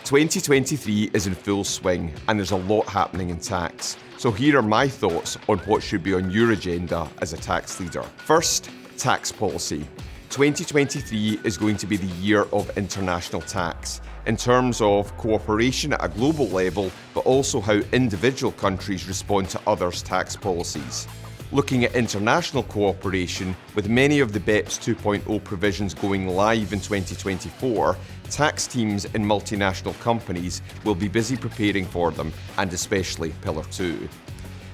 2023 is in full swing and there's a lot happening in tax. So here are my thoughts on what should be on your agenda as a tax leader. First, tax policy. 2023 is going to be the year of international tax in terms of cooperation at a global level, but also how individual countries respond to others' tax policies. Looking at international cooperation, with many of the BEPS 2.0 provisions going live in 2024, tax teams in multinational companies will be busy preparing for them, and especially Pillar 2.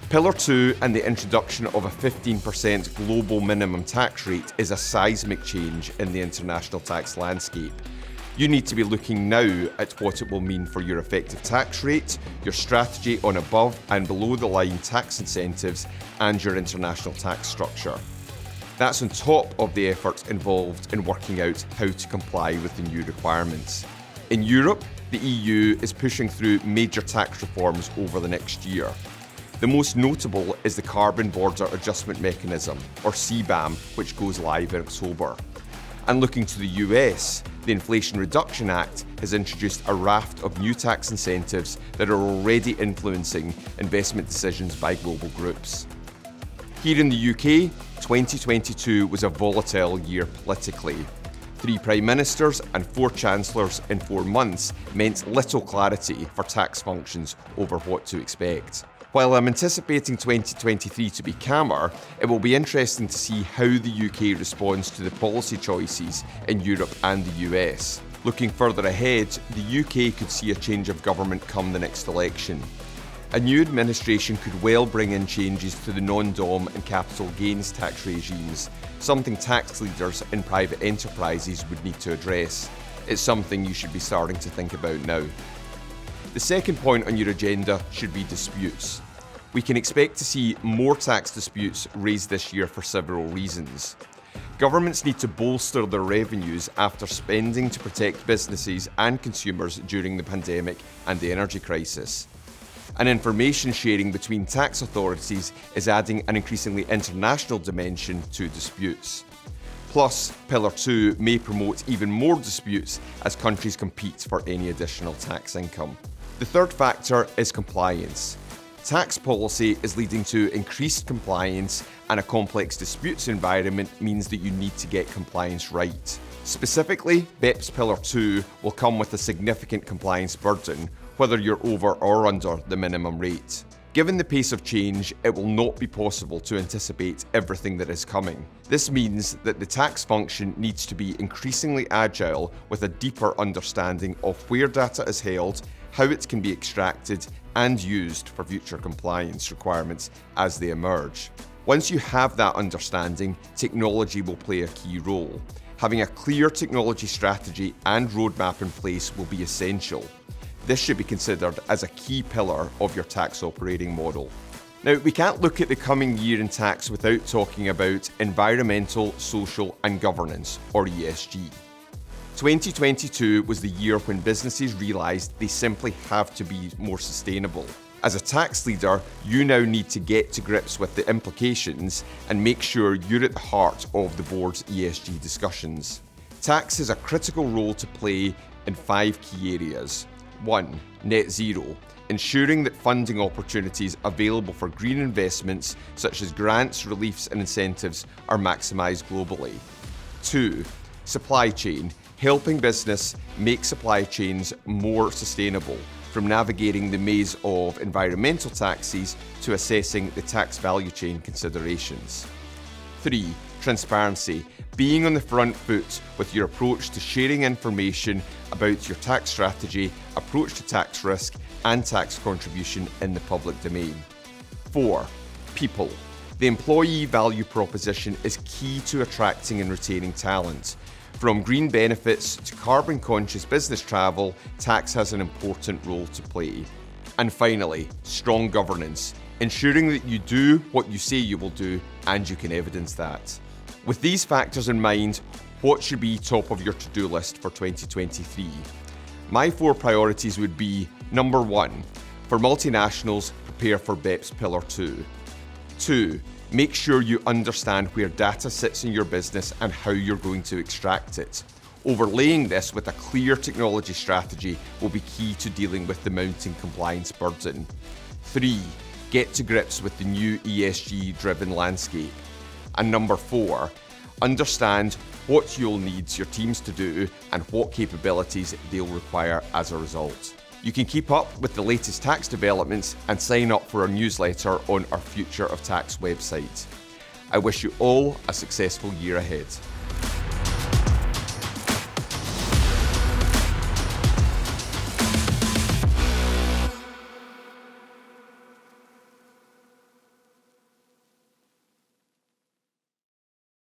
Pillar 2 and the introduction of a 15% global minimum tax rate is a seismic change in the international tax landscape. You need to be looking now at what it will mean for your effective tax rate, your strategy on above and below the line tax incentives, and your international tax structure. That's on top of the efforts involved in working out how to comply with the new requirements. In Europe, the EU is pushing through major tax reforms over the next year. The most notable is the Carbon Border Adjustment Mechanism, or CBAM, which goes live in October. And looking to the US, the Inflation Reduction Act has introduced a raft of new tax incentives that are already influencing investment decisions by global groups. Here in the UK, 2022 was a volatile year politically. 3 Prime Ministers and 4 Chancellors in 4 months meant little clarity for tax functions over what to expect. While I'm anticipating 2023 to be calmer, it will be interesting to see how the UK responds to the policy choices in Europe and the US. Looking further ahead, the UK could see a change of government come the next election. A new administration could well bring in changes to the non-dom and capital gains tax regimes, something tax leaders in private enterprises would need to address. It's something you should be starting to think about now. The second point on your agenda should be disputes. We can expect to see more tax disputes raised this year for several reasons. Governments need to bolster their revenues after spending to protect businesses and consumers during the pandemic and the energy crisis. And information sharing between tax authorities is adding an increasingly international dimension to disputes. Plus, Pillar 2 may promote even more disputes as countries compete for any additional tax income. The third factor is compliance. Tax policy is leading to increased compliance, and a complex disputes environment means that you need to get compliance right. Specifically, BEPS Pillar 2 will come with a significant compliance burden, whether you're over or under the minimum rate. Given the pace of change, it will not be possible to anticipate everything that is coming. This means that the tax function needs to be increasingly agile with a deeper understanding of where data is held, how it can be extracted and used for future compliance requirements as they emerge. Once you have that understanding, technology will play a key role. Having a clear technology strategy and roadmap in place will be essential. This should be considered as a key pillar of your tax operating model. Now, we can't look at the coming year in tax without talking about environmental, social and governance, or ESG. 2022 was the year when businesses realised they simply have to be more sustainable. As a tax leader, you now need to get to grips with the implications and make sure you're at the heart of the board's ESG discussions. Tax has a critical role to play in 5 key areas. 1. Net zero, ensuring that funding opportunities available for green investments, such as grants, reliefs and incentives, are maximised globally. 2. Supply chain, helping business make supply chains more sustainable, from navigating the maze of environmental taxes to assessing the tax value chain considerations. 3. Transparency, being on the front foot with your approach to sharing information about your tax strategy, approach to tax risk, and tax contribution in the public domain. 4. People. The employee value proposition is key to attracting and retaining talent. From green benefits to carbon-conscious business travel, tax has an important role to play. And finally, strong governance, ensuring that you do what you say you will do and you can evidence that. With these factors in mind, what should be top of your to-do list for 2023? My 4 priorities would be: number 1, for multinationals, prepare for BEPS Pillar 2. 2, make sure you understand where data sits in your business and how you're going to extract it. Overlaying this with a clear technology strategy will be key to dealing with the mounting compliance burden. 3. Get to grips with the new ESG-driven landscape. And number 4, understand what you'll need your teams to do and what capabilities they'll require as a result. You can keep up with the latest tax developments and sign up for our newsletter on our Future of Tax website. I wish you all a successful year ahead.